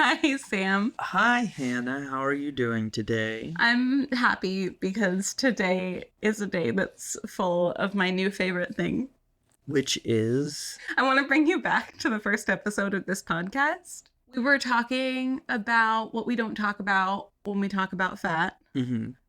Hi, Sam. Hi, Hannah. How are you doing today? I'm happy because today is a day that's full of my new favorite thing. Which is? I want to bring you back to the first episode of this podcast. We were talking about what we don't talk about when we talk about fat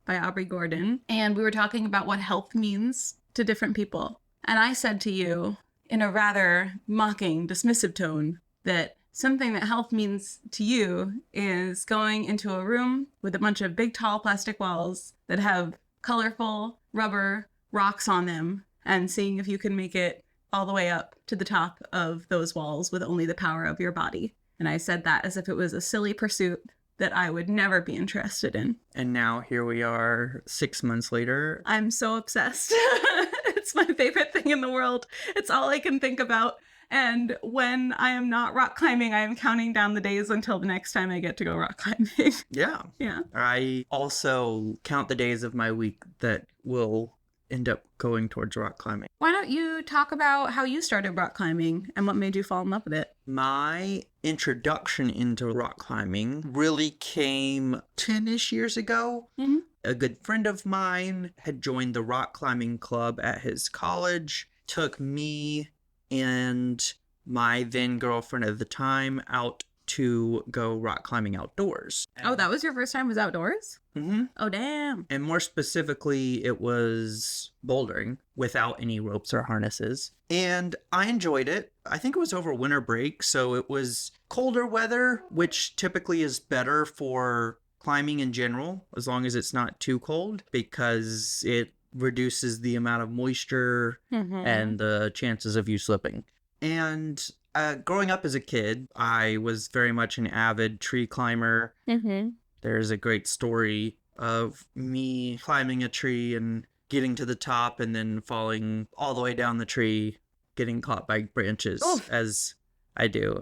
by Aubrey Gordon. And we were talking about what health means to different people. And I said to you in a rather mocking, dismissive tone that something that health means to you is going into a room with a bunch of big, tall plastic walls that have colorful rubber rocks on them and seeing if you can make it all the way up to the top of those walls with only the power of your body. And I said that as if it was a silly pursuit that I would never be interested in. And now here we are 6 months later. I'm so obsessed. It's my favorite thing in the world. It's all I can think about. And when I am not rock climbing, I am counting down the days until the next time I get to go rock climbing. Yeah. Yeah. I also count the days of my week that will end up going towards rock climbing. Why don't you talk about how you started rock climbing and what made you fall in love with it? My introduction into rock climbing really came 10-ish years ago. Mm-hmm. A good friend of mine had joined the rock climbing club at his college, took me and my then girlfriend at the time out to go rock climbing outdoors. Oh, that was your first time was outdoors? Mm-hmm. Oh, damn. And more specifically, it was bouldering without any ropes or harnesses. And I enjoyed it. I think it was over winter break, so it was colder weather, which typically is better for climbing in general, as long as it's not too cold, because it reduces the amount of moisture and the chances of you slipping. And growing up as a kid, I was very much an avid tree climber. There's a great story of me climbing a tree and getting to the top and then falling all the way down the tree, getting caught by branches. Oof. As I do.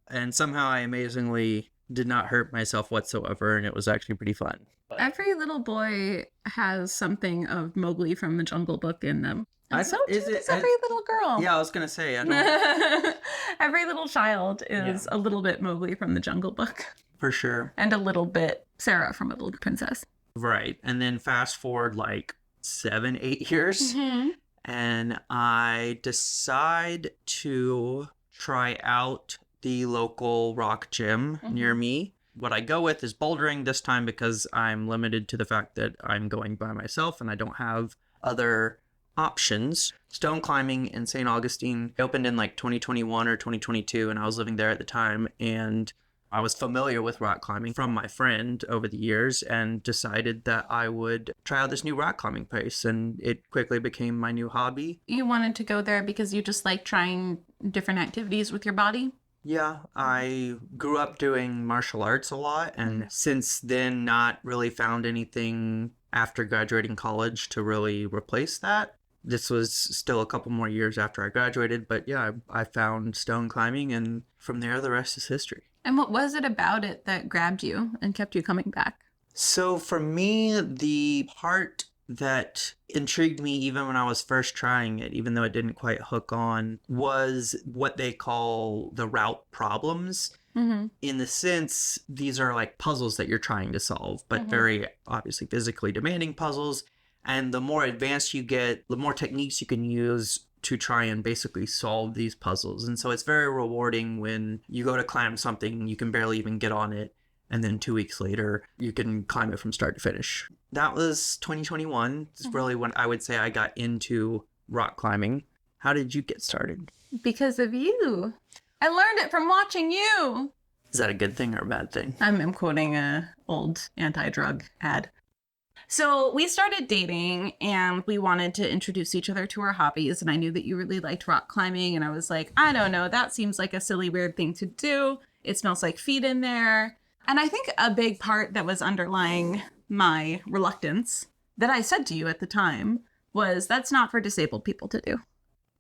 And somehow I amazingly did not hurt myself whatsoever, and it was actually pretty fun. Every little boy has something of Mowgli from the Jungle Book in them. And so too does every little girl. Yeah, I was going to say, I don't... Every little child is a little bit Mowgli from the Jungle Book. For sure. And a little bit Sarah from A Little Princess. Right. And then fast forward like 7-8 years, and I decide to try out the local rock gym near me. What I go with is bouldering this time because I'm limited to the fact that I'm going by myself and I don't have other options. Stone climbing in St. Augustine opened in like 2021 or 2022, and I was living there at the time, and I was familiar with rock climbing from my friend over the years and decided that I would try out this new rock climbing place, and it quickly became my new hobby. You wanted to go there because you just like trying different activities with your body? Yeah, I grew up doing martial arts a lot, and since then not really found anything after graduating college to really replace that. This was still a couple more years after I graduated, but yeah, I found stone climbing, and from there the rest is history. And what was it about it that grabbed you and kept you coming back? So for me, the part that intrigued me even when I was first trying it, even though it didn't quite hook on, was what they call the route problems. In the sense, these are like puzzles that you're trying to solve, but very obviously physically demanding puzzles. And the more advanced you get, the more techniques you can use to try and basically solve these puzzles. And so it's very rewarding when you go to climb something, you can barely even get on it, and then 2 weeks later, you can climb it from start to finish. That was 2021. It's really when I would say I got into rock climbing. How did you get started? Because of you. I learned it from watching you. Is that a good thing or a bad thing? I'm quoting an old anti-drug ad. So we started dating and we wanted to introduce each other to our hobbies. And I knew that you really liked rock climbing. And I was like, I don't know, that seems like a silly, weird thing to do. It smells like feet in there. And I think a big part that was underlying my reluctance that I said to you at the time was that's not for disabled people to do.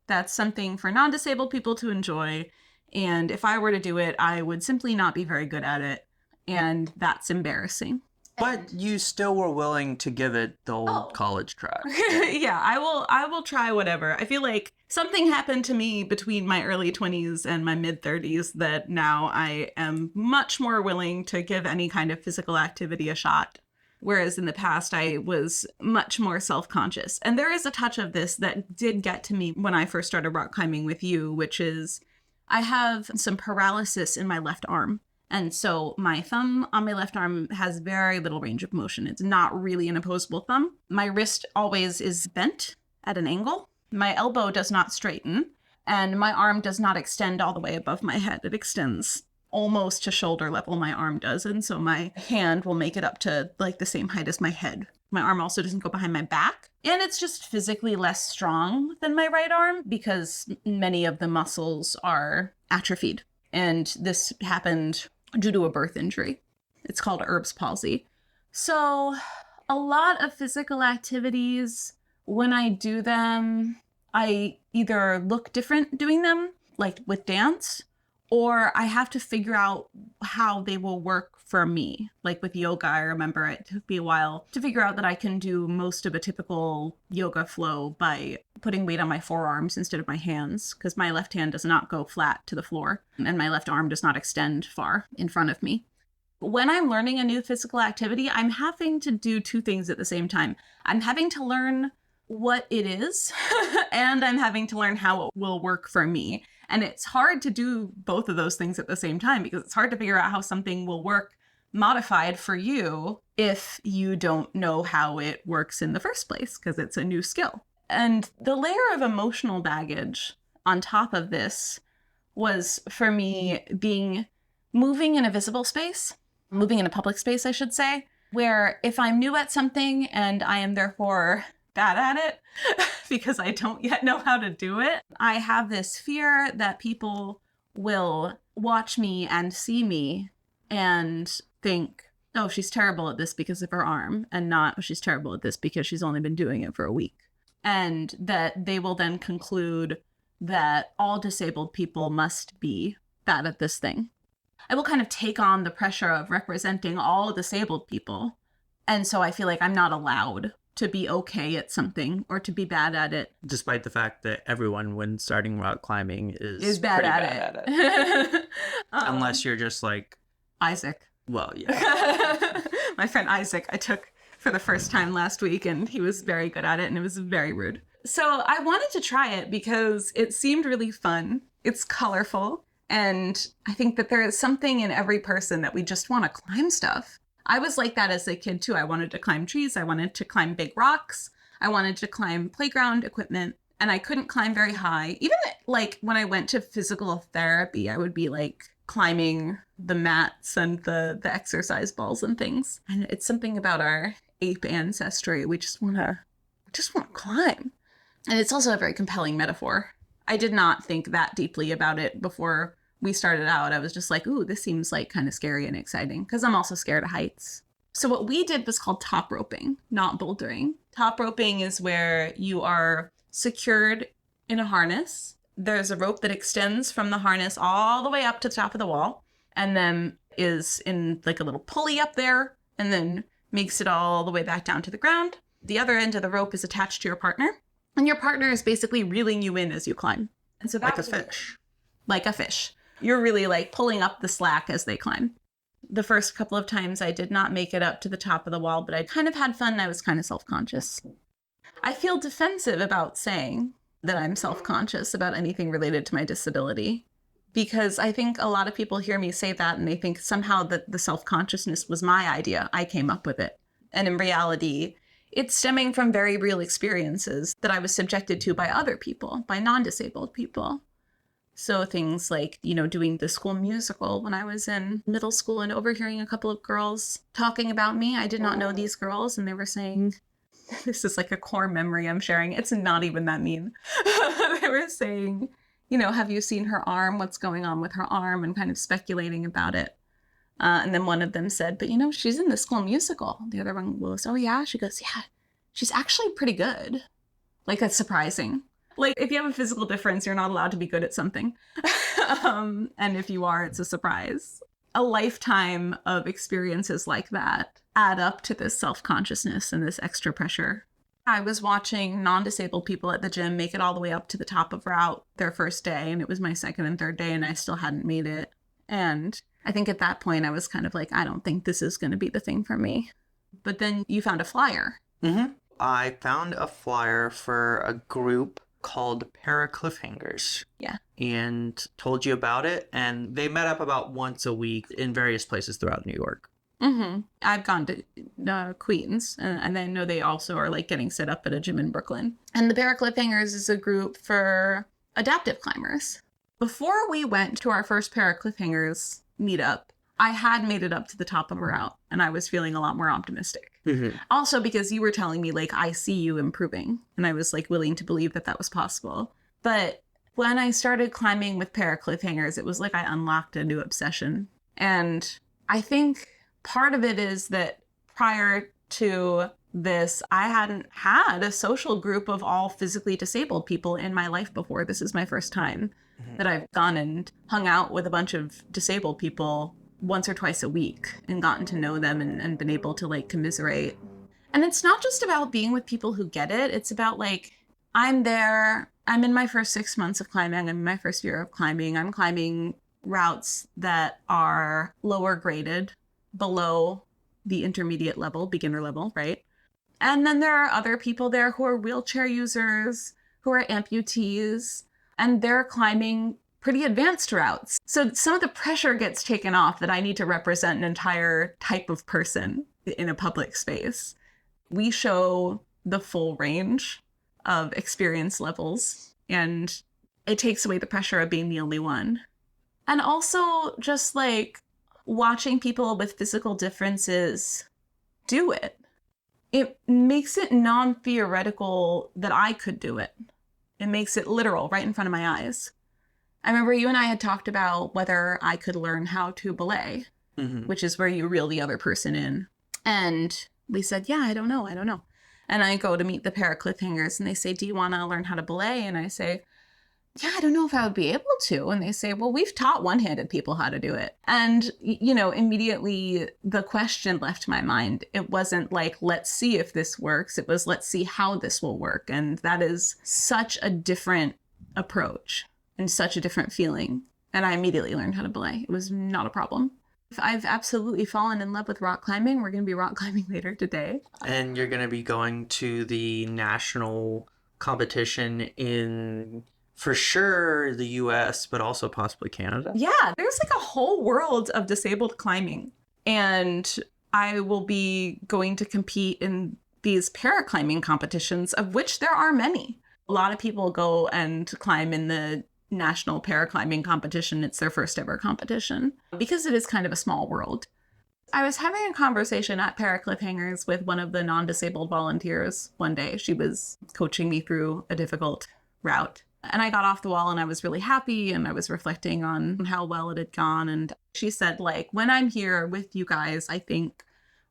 That's something for non-disabled people to enjoy. And if I were to do it, I would simply not be very good at it. And that's embarrassing. But you still were willing to give it the old college try. Yeah, I will try whatever. I feel like something happened to me between my early 20s and my mid 30s that now I am much more willing to give any kind of physical activity a shot. Whereas in the past, I was much more self-conscious. And there is a touch of this that did get to me when I first started rock climbing with you, which is I have some paralysis in my left arm. And so my thumb on my left arm has very little range of motion. It's not really an opposable thumb. My wrist always is bent at an angle. My elbow does not straighten. And my arm does not extend all the way above my head. It extends almost to shoulder level, my arm does. And so my hand will make it up to like the same height as my head. My arm also doesn't go behind my back. And it's just physically less strong than my right arm because many of the muscles are atrophied. And this happened due to a birth injury. It's called Erb's palsy. So a lot of physical activities, when I do them, I either look different doing them, like with dance, or I have to figure out how they will work for me. Like with yoga, I remember it took me a while to figure out that I can do most of a typical yoga flow by putting weight on my forearms instead of my hands, because my left hand does not go flat to the floor and my left arm does not extend far in front of me. When I'm learning a new physical activity, I'm having to do two things at the same time. I'm having to learn what it is and I'm having to learn how it will work for me. And it's hard to do both of those things at the same time because it's hard to figure out how something will work modified for you if you don't know how it works in the first place because it's a new skill. And the layer of emotional baggage on top of this was for me moving in a visible space, moving in a public space, I should say, where if I'm new at something and I am therefore bad at it because I don't yet know how to do it, I have this fear that people will watch me and see me and think, oh, she's terrible at this because of her arm, and not, oh, she's terrible at this because she's only been doing it for a week. And that they will then conclude that all disabled people must be bad at this thing. I will kind of take on the pressure of representing all disabled people. And so I feel like I'm not allowed to be okay at something or to be bad at it. Despite the fact that everyone when starting rock climbing is bad at it. Unless you're just like... Isaac. Well, yeah. My friend Isaac, I took for the first time last week and he was very good at it and it was very rude. So I wanted to try it because it seemed really fun. It's colorful. And I think that there is something in every person that we just want to climb stuff. I was like that as a kid too. I wanted to climb trees. I wanted to climb big rocks. I wanted to climb playground equipment. And I couldn't climb very high. Even like when I went to physical therapy, I would be like climbing the mats and the exercise balls and things. And it's something about our ape ancestry. We just want to climb. And it's also a very compelling metaphor. I did not think that deeply about it before we started out. I was just like, ooh, this seems like kind of scary and exciting because I'm also scared of heights. So what we did was called top roping, not bouldering. Top roping is where you are secured in a harness. There's a rope that extends from the harness all the way up to the top of the wall and then is in like a little pulley up there and then makes it all the way back down to the ground. The other end of the rope is attached to your partner and your partner is basically reeling you in as you climb. And so like a fish. Like a fish. You're really like pulling up the slack as they climb. The first couple of times I did not make it up to the top of the wall, but I kind of had fun and I was kind of self-conscious. I feel defensive about saying that I'm self-conscious about anything related to my disability because I think a lot of people hear me say that and they think somehow that the self-consciousness was my idea. I came up with it. And in reality, it's stemming from very real experiences that I was subjected to by other people, by non-disabled people. So things like, doing the school musical when I was in middle school and overhearing a couple of girls talking about me. I did not know these girls and they were saying, this is like a core memory I'm sharing. It's not even that mean. They were saying, have you seen her arm? What's going on with her arm? And kind of speculating about it. And then one of them said, but she's in the school musical. The other one was, oh yeah? She goes, yeah, she's actually pretty good. Like, that's surprising. Like, if you have a physical difference, you're not allowed to be good at something. And if you are, it's a surprise. a lifetime of experiences like that add up to this self-consciousness and this extra pressure. I was watching non-disabled people at the gym make it all the way up to the top of route their first day, and it was my second and third day, and I still hadn't made it. And I think at that point I was kind of like, I don't think this is going to be the thing for me. But then you found a flyer. Mm-hmm. I found a flyer for a group called Cliffhangers. Yeah. And told you about it. And they met up about once a week in various places throughout New York. Mm-hmm. I've gone to Queens, and I know they also are like getting set up at a gym in Brooklyn. And the Cliffhangers is a group for adaptive climbers. Before we went to our first Cliffhangers meetup, I had made it up to the top of a route, and I was feeling a lot more optimistic. Mm-hmm. Also because you were telling me, like, I see you improving, and I was, like, willing to believe that that was possible. But when I started climbing with Cliffhangers, it was like I unlocked a new obsession. And I think part of it is that prior to this, I hadn't had a social group of all physically disabled people in my life before. This is my first time that I've gone and hung out with a bunch of disabled people once or twice a week and gotten to know them and been able to like commiserate. And it's not just about being with people who get it. It's about like, I'm there, I'm in my first 6 months of climbing, I'm in my first year of climbing, I'm climbing routes that are lower graded, below the intermediate level, beginner level, right? And then there are other people there who are wheelchair users, who are amputees, and they're climbing pretty advanced routes. So some of the pressure gets taken off that I need to represent an entire type of person in a public space. We show the full range of experience levels, and it takes away the pressure of being the only one. And also just like watching people with physical differences do it. It makes it non-theoretical that I could do it. It makes it literal right in front of my eyes. I remember you and I had talked about whether I could learn how to belay, which is where you reel the other person in. And we said, yeah, I don't know. And I go to meet the Cliffhangers and they say, do you want to learn how to belay? And I say, yeah, I don't know if I would be able to. And they say, well, we've taught one-handed people how to do it. And, you know, immediately the question left my mind. It wasn't like, let's see if this works. It was, let's see how this will work. And that is such a different approach and such a different feeling. And I immediately learned how to belay. It was not a problem. I've absolutely fallen in love with rock climbing. We're going to be rock climbing later today. And you're going to be going to the national competition in, for sure, the US, but also possibly Canada. Yeah, there's like a whole world of disabled climbing. And I will be going to compete in these paraclimbing competitions, of which there are many. A lot of people go and climb in the national paraclimbing competition. It's their first ever competition because it is kind of a small world. I was having a conversation at Cliffhangers with one of the non-disabled volunteers one day. She was coaching me through a difficult route. And I got off the wall and I was really happy and I was reflecting on how well it had gone. And she said, like, when I'm here with you guys, I think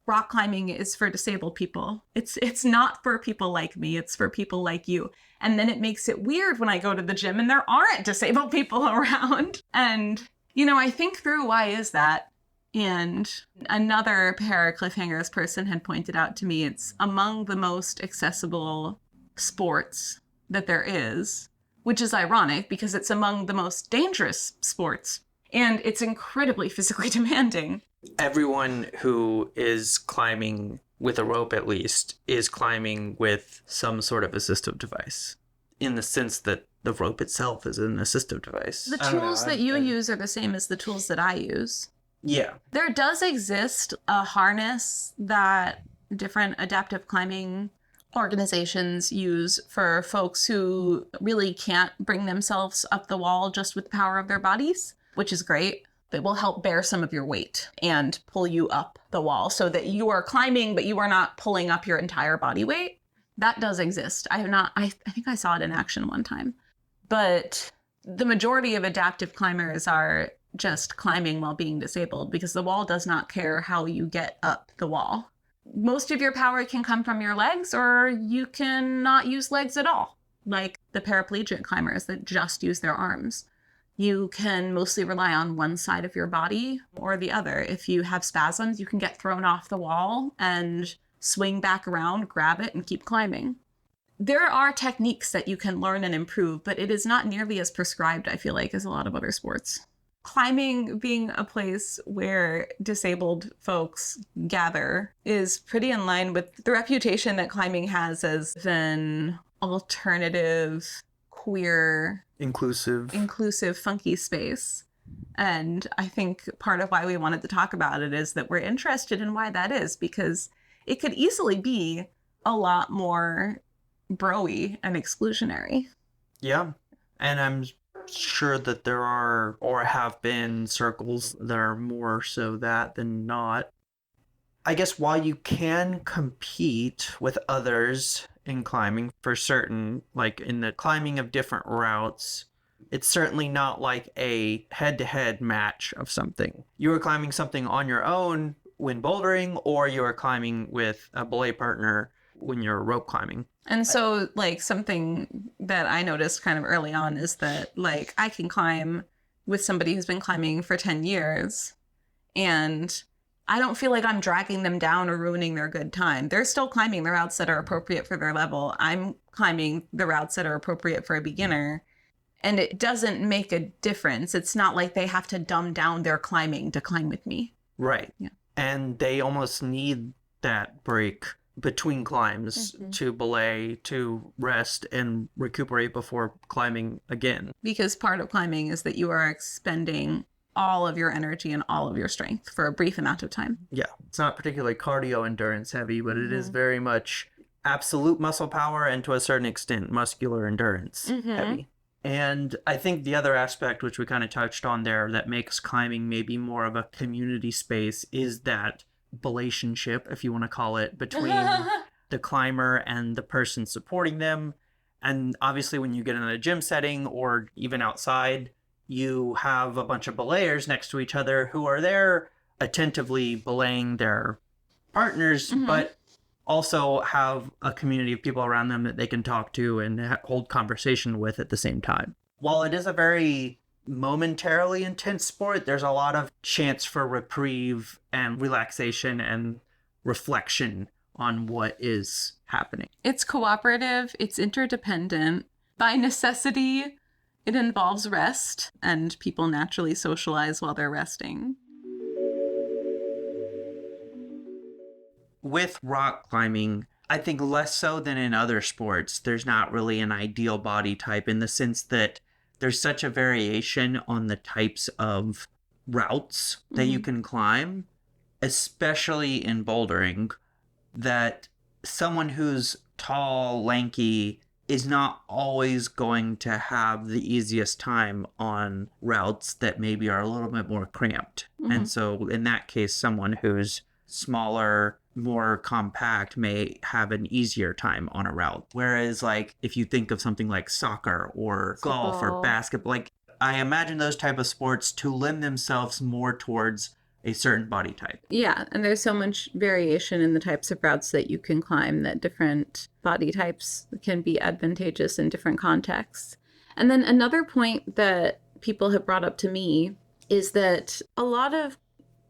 rock climbing is for disabled people. It's not for people like me. It's for people like you. And then it makes it weird when I go to the gym and there aren't disabled people around. And, you know, I think through why is that? And another Cliffhangers person had pointed out to me, it's among the most accessible sports that there is, which is ironic because it's among the most dangerous sports. And it's incredibly physically demanding. Everyone who is climbing with a rope, at least, is climbing with some sort of assistive device, in the sense that the rope itself is an assistive device. The tools that you use are the same as the tools that I use. Yeah. There does exist a harness that different adaptive climbing organizations use for folks who really can't bring themselves up the wall just with the power of their bodies, which is great. It will help bear some of your weight and pull you up the wall so that you are climbing, but you are not pulling up your entire body weight. That does exist. I think I saw it in action one time. But the majority of adaptive climbers are just climbing while being disabled because the wall does not care how you get up the wall. Most of your power can come from your legs, or you can not use legs at all, like the paraplegic climbers that just use their arms. You can mostly rely on one side of your body or the other. If you have spasms, you can get thrown off the wall and swing back around, grab it, and keep climbing. There are techniques that you can learn and improve, but it is not nearly as prescribed, I feel like, as a lot of other sports. Climbing being a place where disabled folks gather is pretty in line with the reputation that climbing has as an alternative, queer, inclusive, funky space. And I think part of why we wanted to talk about it is that we're interested in why that is, because it could easily be a lot more bro-y and exclusionary. Yeah. And I'm sure that there are or have been circles that are more so that than not. I guess while you can compete with others in climbing for certain, like in the climbing of different routes, it's certainly not like a head-to-head match of something. You are climbing something on your own when bouldering, or you are climbing with a belay partner when you're rope climbing. And so, like, something that I noticed kind of early on is that, like, I can climb with somebody who's been climbing for 10 years, and I don't feel like I'm dragging them down or ruining their good time. They're still climbing the routes that are appropriate for their level. I'm climbing the routes that are appropriate for a beginner, and it doesn't make a difference. It's not like they have to dumb down their climbing to climb with me. Right. Yeah. And they almost need that break between climbs to belay, to rest and recuperate before climbing again. Because part of climbing is that you are expending all of your energy and all of your strength for a brief amount of time. Yeah. It's not particularly cardio endurance heavy, but it is very much absolute muscle power and to a certain extent muscular endurance heavy. And I think the other aspect, which we kind of touched on there, that makes climbing maybe more of a community space is that relationship, if you want to call it, between the climber and the person supporting them. And obviously when you get in a gym setting or even outside, you have a bunch of belayers next to each other who are there attentively belaying their partners, but also have a community of people around them that they can talk to and hold conversation with at the same time. While it is a very momentarily intense sport, there's a lot of chance for reprieve and relaxation and reflection on what is happening. It's cooperative, it's interdependent. By necessity, it involves rest, and people naturally socialize while they're resting. With rock climbing, I think less so than in other sports, there's not really an ideal body type in the sense that there's such a variation on the types of routes that you can climb, especially in bouldering, that someone who's tall, lanky, is not always going to have the easiest time on routes that maybe are a little bit more cramped. And so in that case, someone who's smaller, more compact may have an easier time on a route. Whereas, like, if you think of something like soccer or golf or basketball, like, I imagine those type of sports to lend themselves more towards a certain body type. Yeah, and there's so much variation in the types of routes that you can climb that different body types can be advantageous in different contexts. And then another point that people have brought up to me is that a lot of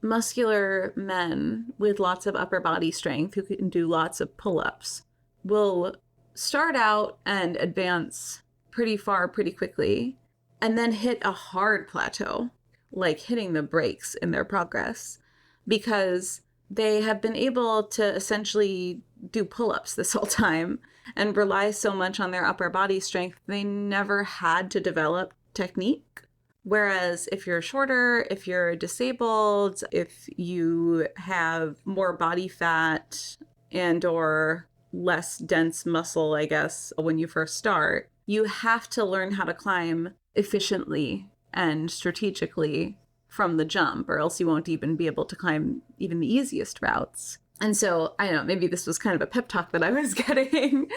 muscular men with lots of upper body strength who can do lots of pull-ups will start out and advance pretty far pretty quickly and then hit a hard plateau, like hitting the brakes in their progress, because they have been able to essentially do pull-ups this whole time and rely so much on their upper body strength, they never had to develop technique. Whereas if you're shorter, if you're disabled, if you have more body fat and or less dense muscle, I guess, when you first start, you have to learn how to climb efficiently and strategically from the jump, or else you won't even be able to climb even the easiest routes. And so, I don't know, maybe this was kind of a pep talk that I was getting,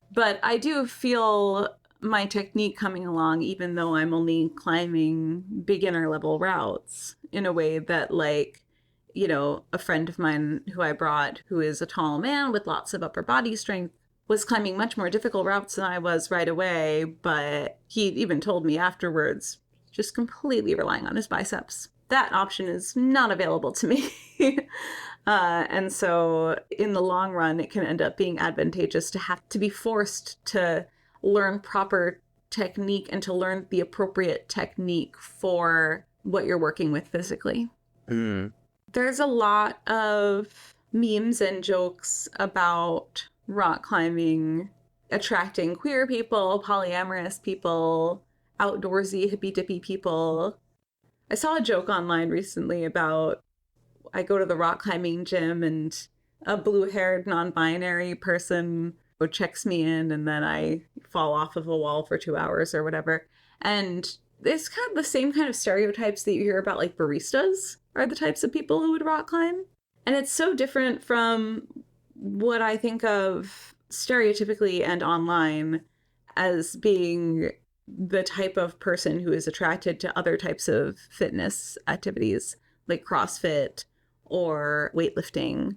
but I do feel my technique coming along, even though I'm only climbing beginner level routes, in a way that, like, you know, a friend of mine who I brought, who is a tall man with lots of upper body strength, was climbing much more difficult routes than I was right away, but he even told me afterwards, just completely relying on his biceps. That option is not available to me. And so in the long run, it can end up being advantageous to have to be forced to learn proper technique and to learn the appropriate technique for what you're working with physically. There's a lot of memes and jokes about rock climbing attracting queer people, polyamorous people, outdoorsy, hippy-dippy people. I saw a joke online recently about I go to the rock climbing gym and a blue-haired non-binary person checks me in and then I fall off of a wall for 2 hours or whatever. And it's kind of the same kind of stereotypes that you hear about, like baristas are the types of people who would rock climb. And it's so different from what I think of stereotypically and online as being the type of person who is attracted to other types of fitness activities like CrossFit or weightlifting.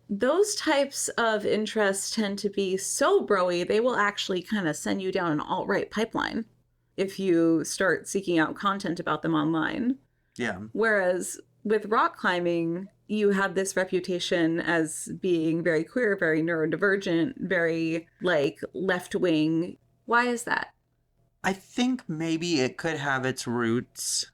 Those types of interests tend to be so bro-y, they will actually kind of send you down an alt-right pipeline if you start seeking out content about them online. Yeah. Whereas with rock climbing, you have this reputation as being very queer, very neurodivergent, very like left-wing. Why is that? I think maybe it could have its roots,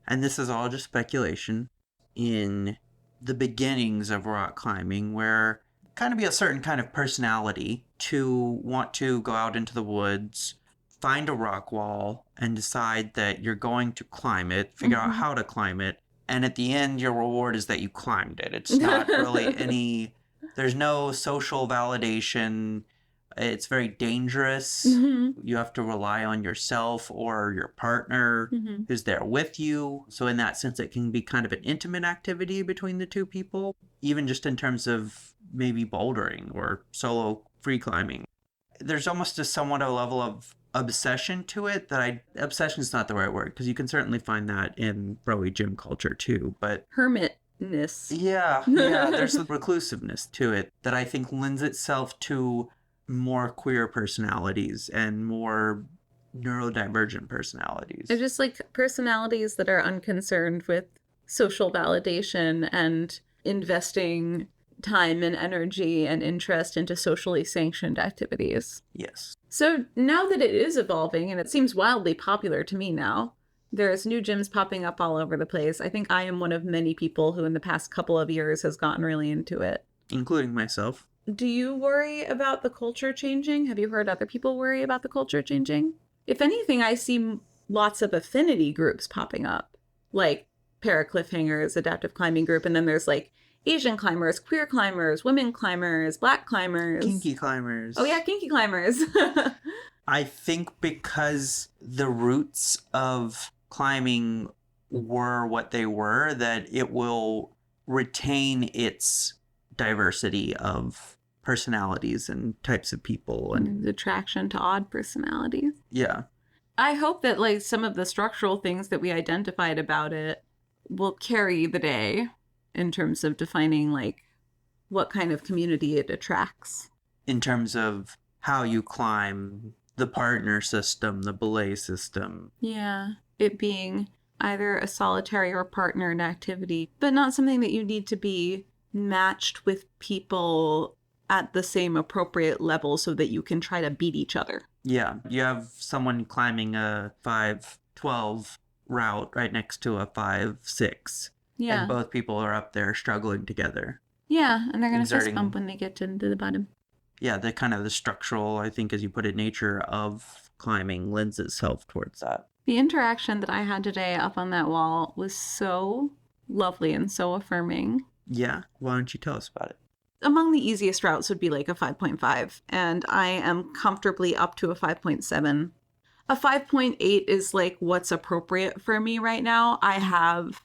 and this is all just speculation, in the beginnings of rock climbing, where kind of be a certain kind of personality to want to go out into the woods, find a rock wall, and decide that you're going to climb it, figure out how to climb it, and at the end, your reward is that you climbed it. It's not really there's no social validation. It's very dangerous. You have to rely on yourself or your partner who's there with you. So in that sense, it can be kind of an intimate activity between the two people, even just in terms of maybe bouldering or solo free climbing. There's almost a somewhat a level of obsession to it obsession is not the right word, because you can certainly find that in bro-y gym culture too, but hermitness. Yeah, there's a reclusiveness to it that I think lends itself to more queer personalities and more neurodivergent personalities. They're just like personalities that are unconcerned with social validation and investing time and energy and interest into socially sanctioned activities. Yes. So now that it is evolving, and it seems wildly popular to me now, there's new gyms popping up all over the place. I think I am one of many people who in the past couple of years has gotten really into it. Including myself. Do you worry about the culture changing? Have you heard other people worry about the culture changing? If anything, I see lots of affinity groups popping up, like Para Cliffhangers, Adaptive Climbing Group, and then there's like Asian climbers, queer climbers, women climbers, black climbers. Kinky climbers. Oh yeah, kinky climbers. I think because the roots of climbing were what they were, that it will retain its diversity of personalities and types of people and attraction to odd personalities. Yeah. I hope that like some of the structural things that we identified about it will carry the day in terms of defining like what kind of community it attracts. In terms of how you climb, the partner system, the belay system. Yeah. It being either a solitary or partnered activity, but not something that you need to be matched with people at the same appropriate level so that you can try to beat each other. Yeah, you have someone climbing a 5:12 route right next to a 5:6. Yeah. And both people are up there struggling together. Yeah, and they're going to fist bump when they get to the bottom. Yeah, the kind of the structural, I think, as you put it, nature of climbing lends itself towards that. The interaction that I had today up on that wall was so lovely and so affirming. Yeah, why don't you tell us about it? Among the easiest routes would be like a 5.5, and I am comfortably up to a 5.7. A 5.8 is like what's appropriate for me right now. I have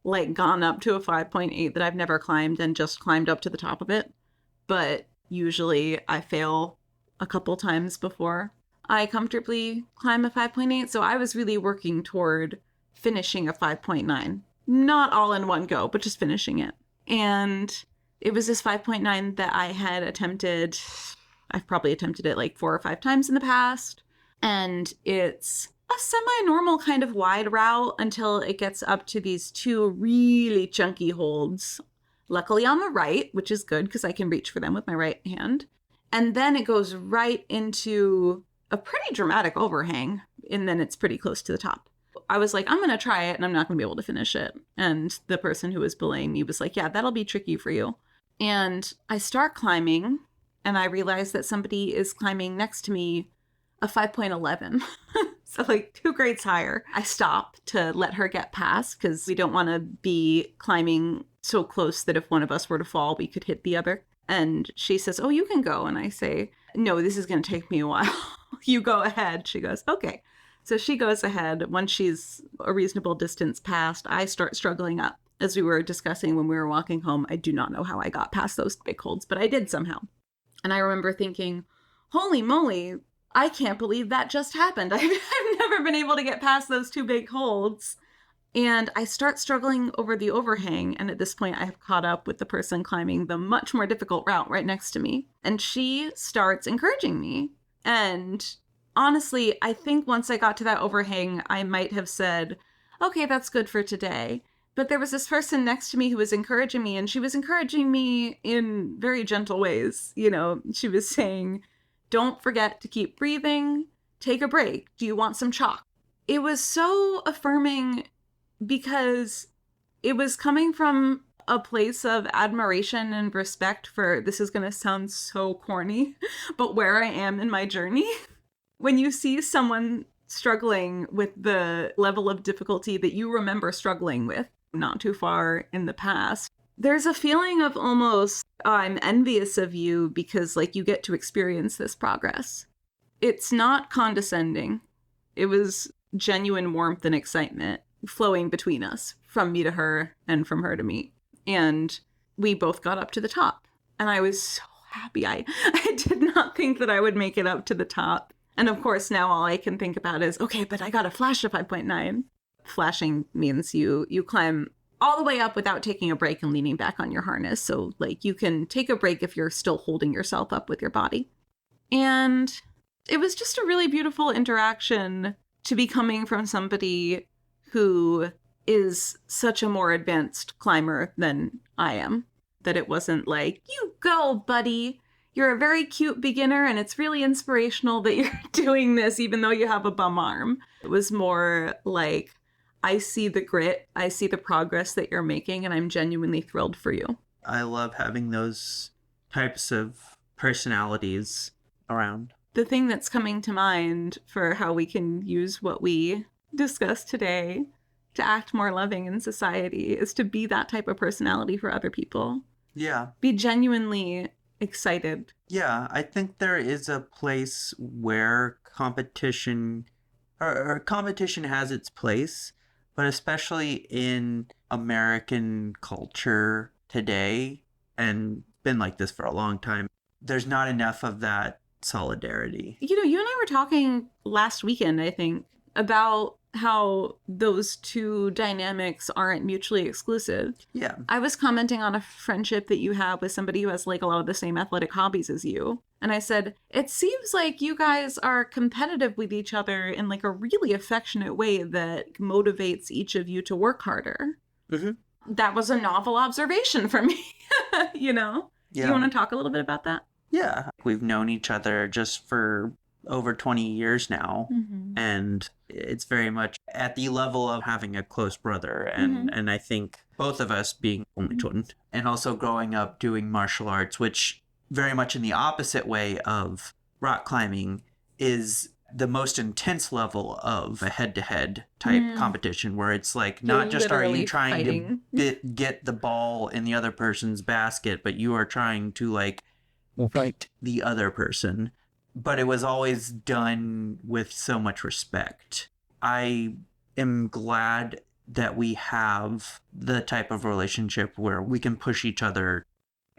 like gone up to a 5.8 that I've never climbed and just climbed up to the top of it, but usually I fail a couple times before I comfortably climb a 5.8, so I was really working toward finishing a 5.9. Not all in one go, but just finishing it. And it was this 5.9 that I had attempted. I've probably attempted it like 4 or 5 times in the past. And it's a semi-normal kind of wide route until it gets up to these two really chunky holds. Luckily on the right, which is good because I can reach for them with my right hand. And then it goes right into a pretty dramatic overhang, and then it's pretty close to the top. I was like, I'm going to try it, and I'm not going to be able to finish it. And the person who was belaying me was like, yeah, that'll be tricky for you. And I start climbing, and I realize that somebody is climbing next to me a 5.11. So like 2 grades higher. I stop to let her get past because we don't want to be climbing so close that if one of us were to fall, we could hit the other. And she says, oh, you can go. And I say, no, this is going to take me a while. You go ahead. She goes, okay. So she goes ahead. Once she's a reasonable distance past, I start struggling up. As we were discussing when we were walking home, I do not know how I got past those big holds, but I did somehow. And I remember thinking, holy moly, I can't believe that just happened. I've never been able to get past those 2 big holds. And I start struggling over the overhang. And at this point, I have caught up with the person climbing the much more difficult route right next to me. And she starts encouraging me. And honestly, I think once I got to that overhang, I might have said, okay, that's good for today. But there was this person next to me who was encouraging me, and she was encouraging me in very gentle ways. You know, she was saying, don't forget to keep breathing, take a break. Do you want some chalk? It was so affirming because it was coming from a place of admiration and respect for, this is going to sound so corny, but where I am in my journey. When you see someone struggling with the level of difficulty that you remember struggling with not too far in the past, there's a feeling of almost, I'm envious of you because like you get to experience this progress. It's not condescending. It was genuine warmth and excitement flowing between us, from me to her and from her to me. And we both got up to the top. And I was so happy. I did not think that I would make it up to the top. And of course, now all I can think about is, okay, but I got to flash to 5.9. Flashing means you climb all the way up without taking a break and leaning back on your harness. So like you can take a break if you're still holding yourself up with your body. And it was just a really beautiful interaction to be coming from somebody who is such a more advanced climber than I am. That it wasn't like, you go, buddy. You're a very cute beginner, and it's really inspirational that you're doing this, even though you have a bum arm. It was more like, I see the grit, I see the progress that you're making, and I'm genuinely thrilled for you. I love having those types of personalities around. The thing that's coming to mind for how we can use what we discussed today to act more loving in society is to be that type of personality for other people. Yeah. Be genuinely excited. Yeah, I think there is a place where competition or competition has its place, but especially in American culture today, and been like this for a long time, there's not enough of that solidarity. You know, you and I were talking last weekend, I think, about how those two dynamics aren't mutually exclusive. Yeah. I was commenting on a friendship that you have with somebody who has like a lot of the same athletic hobbies as you. And I said, it seems like you guys are competitive with each other in like a really affectionate way that motivates each of you to work harder. Mm-hmm. That was a novel observation for me, you know? Yeah. You want to talk a little bit about that? Yeah. We've known each other just for over 20 years now. Mm-hmm. And it's very much at the level of having a close brother. And I think both of us being only children and also growing up doing martial arts, which very much in the opposite way of rock climbing is the most intense level of a head-to-head type competition where it's like not just are you trying to get the ball in the other person's basket, but you are trying to like beat the other person. But it was always done with so much respect. I am glad that we have the type of relationship where we can push each other.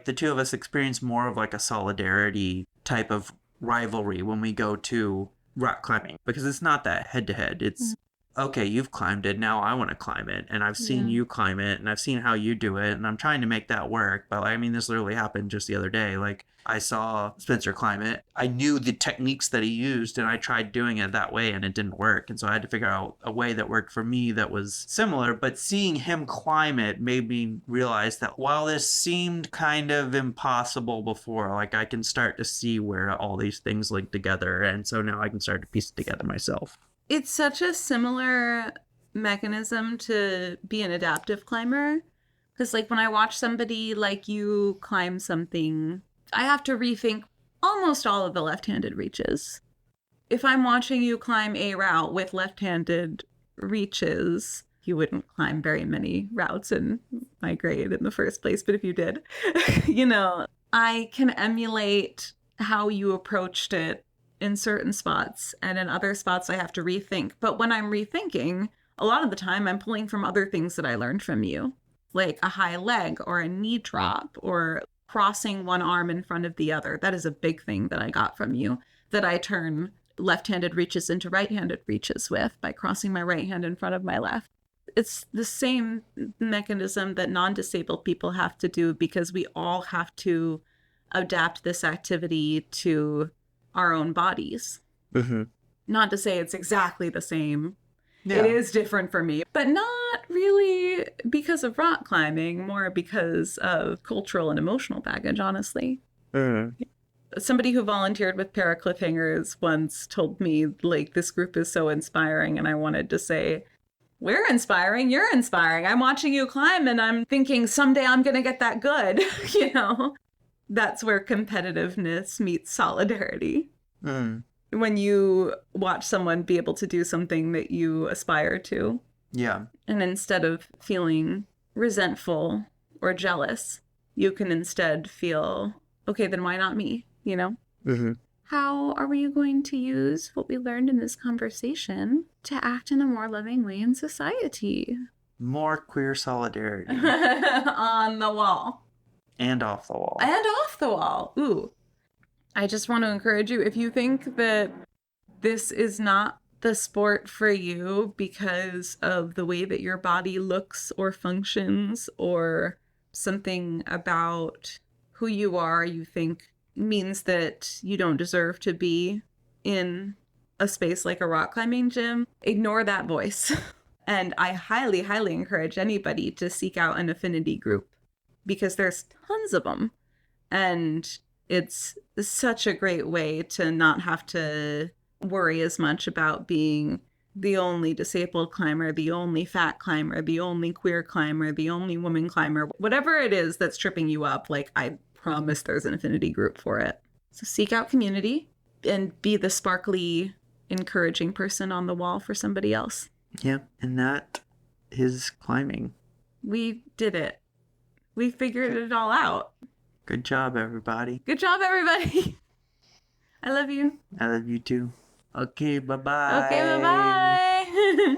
The two of us experience more of like a solidarity type of rivalry when we go to rock climbing, because it's not that head-to-head. It's okay, you've climbed it. Now I want to climb it. And I've seen you climb it and I've seen how you do it. And I'm trying to make that work. But I mean, this literally happened just the other day. Like, I saw Spencer climb it. I knew the techniques that he used and I tried doing it that way and it didn't work. And so I had to figure out a way that worked for me that was similar. But seeing him climb it made me realize that while this seemed kind of impossible before, like, I can start to see where all these things link together. And so now I can start to piece it together myself. It's such a similar mechanism to be an adaptive climber. Because, like, when I watch somebody like you climb something, I have to rethink almost all of the left-handed reaches. If I'm watching you climb a route with left-handed reaches, you wouldn't climb very many routes in my grade in the first place, but if you did, I can emulate how you approached it in certain spots, and in other spots I have to rethink. But when I'm rethinking, a lot of the time I'm pulling from other things that I learned from you, like a high leg or a knee drop or crossing one arm in front of the other. That is a big thing that I got from you, that I turn left-handed reaches into right-handed reaches with by crossing my right hand in front of my left. It's the same mechanism that non-disabled people have to do, because we all have to adapt this activity to our own bodies. Mm-hmm. Not to say it's exactly the same. Yeah. It is different for me, but not really because of rock climbing, more because of cultural and emotional baggage, honestly. Mm-hmm. Somebody who volunteered with Para Cliffhangers once told me, like, this group is so inspiring, and I wanted to say, we're inspiring, you're inspiring. I'm watching you climb and I'm thinking someday I'm going to get that good, That's where competitiveness meets solidarity. Mm. When you watch someone be able to do something that you aspire to. Yeah. And instead of feeling resentful or jealous, you can instead feel, okay, then why not me, Mm-hmm. How are we going to use what we learned in this conversation to act in a more loving way in society? More queer solidarity. On the wall. And off the wall. And off the wall. Ooh. I just want to encourage you, if you think that this is not the sport for you because of the way that your body looks or functions, or something about who you are you think means that you don't deserve to be in a space like a rock climbing gym, ignore that voice. And I highly, highly encourage anybody to seek out an affinity group, because there's tons of them. And it's such a great way to not have to worry as much about being the only disabled climber, the only fat climber, the only queer climber, the only woman climber, whatever it is that's tripping you up. Like, I promise there's an affinity group for it. So seek out community and be the sparkly, encouraging person on the wall for somebody else. Yep, and that is climbing. We did it. We figured it all out. Good job, everybody. Good job, everybody. I love you. I love you too. Okay, bye-bye. Okay, bye-bye.